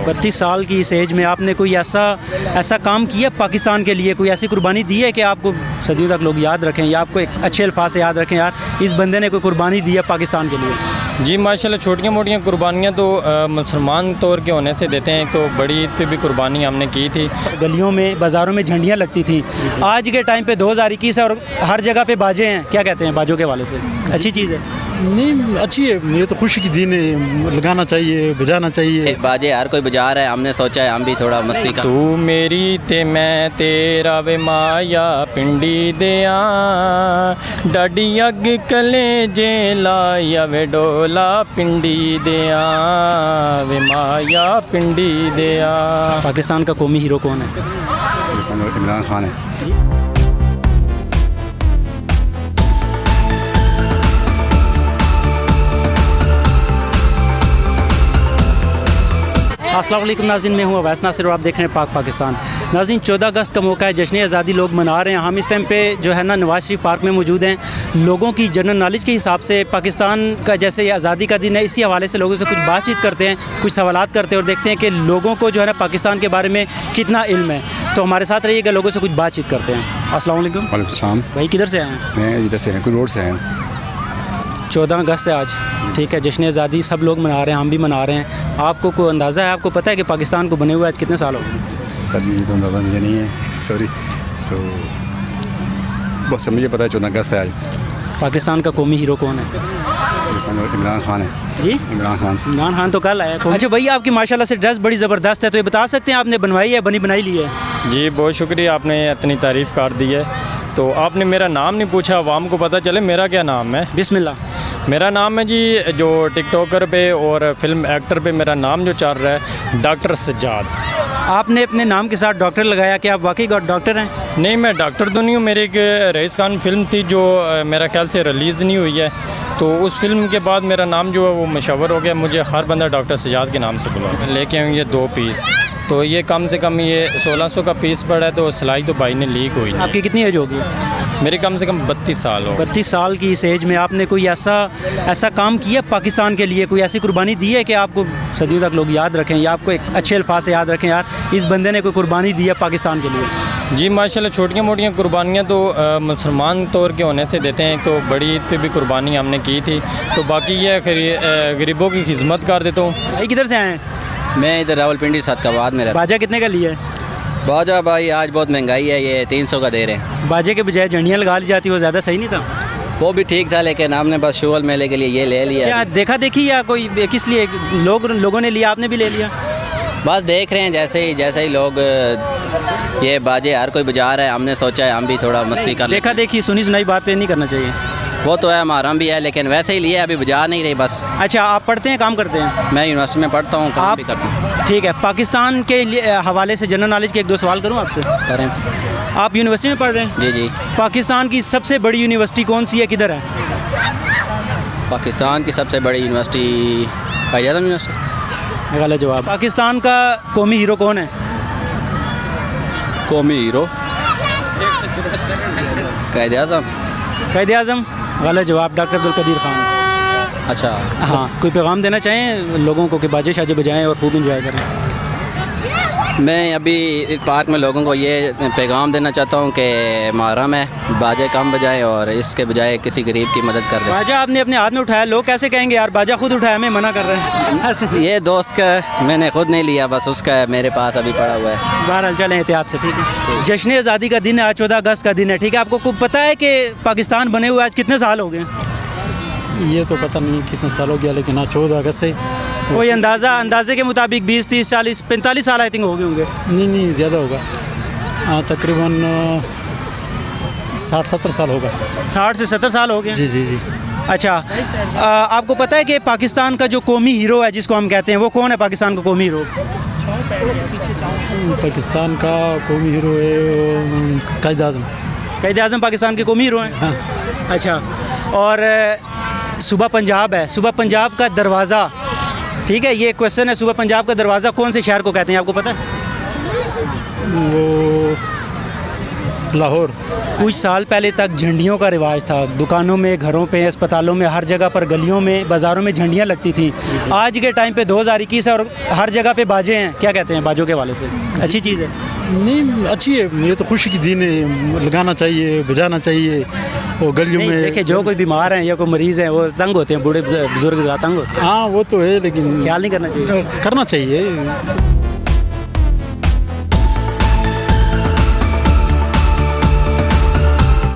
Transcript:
32 साल की इस एज में आपने कोई ऐसा काम किया पाकिस्तान के लिए, कोई ऐसी कुर्बानी दी है कि आपको सदियों तक लोग याद रखें या आपको एक अच्छे अल्फाज से याद रखें, यार इस बंदे ने कोई कुर्बानी दी है पाकिस्तान के लिए? जी माशाल्लाह, छोटियाँ मोटियाँ कुर्बानियाँ तो मुसलमान तौर के होने से देते हैं। तो बड़ी ईद पे भी कुर्बानी हमने की थी। गलियों में बाज़ारों में झंडियाँ लगती थी। आज के टाइम पे 2021 है और हर जगह पे बाजे हैं, क्या कहते हैं बाजों के वाले से? अच्छी चीज़ है? नहीं अच्छी है, ये तो खुशी की दिन है, लगाना चाहिए, बजाना चाहिए। बाजे हर कोई बजा रहा है, हमने सोचा है हम भी थोड़ा मस्ती का। तू मेरी ते मैं तेरा वे माया पिंडी दिया, डाडी अग कले जे लाया वे डोला पिंडी दिया, वे माया पिंडी दिया। पाकिस्तान का कौमी हीरो कौन है? इमरान खान है। अस्सलाम वालेकुम नाज़रीन, मैं हूँ अवैस नासिर और आप देख रहे हैं पाक पाकिस्तान। नाज़रीन, 14 अगस्त का मौका है, जश्न आज़ादी लोग मना रहे हैं। हम इस टाइम पे जो है ना नवाज शरीफ पार्क में मौजूद हैं। लोगों की जनरल नॉलेज के हिसाब से पाकिस्तान का जैसे ये आज़ादी का दिन है, इसी हवाले से लोगों से कुछ बातचीत करते हैं, कुछ सवालात करते हैं और देखते हैं कि लोगों को जो है ना पाकिस्तान के बारे में कितना इल्म है। तो हमारे साथ रहिएगा, लोगों से कुछ बातचीत करते हैं। अस्सलाम वालेकुम। वालेकुम सलाम। भाई किधर से आए हैं? मैं इधर से कोई रोड से आया। 14 अगस्त है आज, ठीक है, जश्न आज़ादी सब लोग मना रहे हैं, हम भी मना रहे हैं। आपको कोई अंदाज़ा है, आपको पता है कि पाकिस्तान को बने हुए आज कितने साल हो गए? सर जी तो अंदाज़ा मुझे नहीं है, सॉरी। तो बस मुझे पता है 14 अगस्त है आज। पाकिस्तान का कौमी हीरो कौन है? इमरान खान है जी, इमरान खान। इमरान खान तो कल आया। अच्छा भैया, आपकी माशाल्लाह से ड्रेस बड़ी ज़बरदस्त है, तो ये बता सकते हैं आपने बनवाई है, बनाई ली है? जी बहुत शुक्रिया, आपने इतनी तारीफ़ कर दी है। तो आपने मेरा नाम नहीं पूछा, आवाम को पता चले मेरा क्या नाम है। बिस्मिल्लाह। मेरा नाम है जी, जो टिकटॉकर पे और फिल्म एक्टर पे मेरा नाम जो चल रहा है, डॉक्टर सज्जाद। आपने अपने नाम के साथ डॉक्टर लगाया, क्या आप वाकई डॉक्टर हैं? नहीं, मैं डॉक्टर तो नहीं हूँ। मेरी एक रईस खान फिल्म थी जो मेरा ख्याल से रिलीज़ नहीं हुई है, तो उस फिल्म के बाद मेरा नाम जो है वो मशहूर हो गया। मुझे हर बंदा डॉक्टर सज्जाद के नाम से बुलाता। लेके आऊँ ये 2 पीस, तो ये कम से कम ये 1600 का पीस पड़ा है। तो सिलाई तो भाई ने लीक हुई। आपकी कितनी एज होगी? मेरी कम से कम 32 साल हो। 32 साल की इस एज में आपने कोई ऐसा काम किया पाकिस्तान के लिए, कोई ऐसी कुर्बानी दी है कि आपको सदियों तक लोग याद रखें या आपको एक अच्छे अल्फाज से याद रखें, यार इस बंदे ने कोई कुर्बानी दी है पाकिस्तान के लिए? जी माशाल्लाह, छोटियाँ मोटियाँ कुर्बानियाँ तो मुसलमान तौर के होने से देते हैं। तो बड़ी ईद पे भी कुर्बानी हमने की थी। तो बाकी ये गरीबों की खिदमत कर देता हूँ। भाई किधर से आए हैं? मैं इधर रावलपिंडी सदकाबाद में रहता बाजा कितने का लिया है? हूँ। बाजा भाई आज बहुत महंगाई है, ये 300 का दे रहे हैं। बाजे के बजाय झंडियाँ लगा ली जाती, वो ज़्यादा सही नहीं था? वो भी ठीक था, लेकिन हमने बस शुगल मेले के लिए ये ले लिया। क्या देखा देखी या कोई किस लिए लोगों ने लिया, आपने भी ले लिया? बस देख रहे हैं, जैसे ही लोग ये बाजे हर कोई बजा रहा है, हमने सोचा है हम भी थोड़ा मस्ती कर। देखा देखी सुनी सुनाई बात पे नहीं करना चाहिए। वो तो है, हमारा भी है, लेकिन वैसे ही लिए, अभी बजा नहीं रही बस। अच्छा, आप पढ़ते हैं, काम करते हैं? मैं यूनिवर्सिटी में पढ़ता हूँ, काम भी करता हूँ। ठीक है, पाकिस्तान के हवाले से जनरल नॉलेज के 1-2 सवाल करूँ आपसे? करें। आप यूनिवर्सिटी में पढ़ रहे हैं? जी जी। पाकिस्तान की सबसे बड़ी यूनिवर्सिटी कौन सी है, किधर है? पाकिस्तान की सबसे बड़ी यूनिवर्सिटी कायद-ए-आज़म यूनिवर्सिटी। गलत जवाब। पाकिस्तान का कौमी हीरो कौन है? कौमी हीरो कायद-ए-आज़म। कायद-ए-आज़म गलत जवाब, डॉक्टर अब्दुल कदीर खान। अच्छा हाँ, कोई पैगाम देना चाहें लोगों को कि बाजे शाजे बजाएं और खूब इंजॉय करें? मैं अभी इस पार्क में लोगों को ये पैगाम देना चाहता हूँ कि मुहर्रम है, बाजे कम बजाएं और इसके बजाय किसी गरीब की मदद कर दें। बाजा आपने अपने हाथ में उठाया, लोग कैसे कहेंगे यार बाजा खुद उठाया, मैं मना कर रहे हैं? ये दोस्त का मैंने खुद नहीं लिया, बस उसका मेरे पास अभी पड़ा हुआ है। बहरहाल चलें एहतियात से, ठीक है। जश्न आज़ादी का दिन है आज, 14 अगस्त का दिन है, ठीक है। आपको कुछ पता है कि पाकिस्तान बने हुए आज कितने साल हो गए? ये तो पता नहीं कितने साल हो गया, लेकिन आज 14 अगस्त से कोई अंदाजे के मुताबिक 20, 30, 40, 45 साल आई थिंक हो गए होंगे। नहीं ज़्यादा होगा। हाँ, तकरीबन 60-70 साल होगा। 60 से 70 साल हो गए? जी जी जी। अच्छा, आपको पता है कि पाकिस्तान का जो कौमी हीरो है जिसको हम कहते हैं, वो कौन है पाकिस्तान का कौमी हीरो? पाकिस्तान का कौमी हीरो है कायद-ए-आज़म। कायद-ए-आज़म पाकिस्तान के कौमी हीरो हैं? हाँ। अच्छा, और सूबा पंजाब है, सूबा पंजाब का दरवाज़ा, ठीक है, ये क्वेश्चन है, सूबा पंजाब का दरवाज़ा कौन से शहर को कहते हैं, आपको पता है? वो लाहौर। कुछ साल पहले तक झंडियों का रिवाज था, दुकानों में, घरों पे, अस्पतालों में, हर जगह पर, गलियों में, बाज़ारों में झंडियाँ लगती थी। आज के टाइम पे 2021 है और हर जगह पे बाजे हैं, क्या कहते हैं बाजों के वाले से? अच्छी चीज़ है? नहीं, अच्छी है, ये तो खुशी की दिन है, लगाना चाहिए, बजाना चाहिए और गलियों में। देखिए, जो कोई बीमार हैं या कोई मरीज़ हैं वो तंग होते हैं, बूढ़े बुजुर्ग ज़्यादा तंग होते हैं। हाँ वो तो है, लेकिन ख्याल नहीं करना चाहिए? करना चाहिए।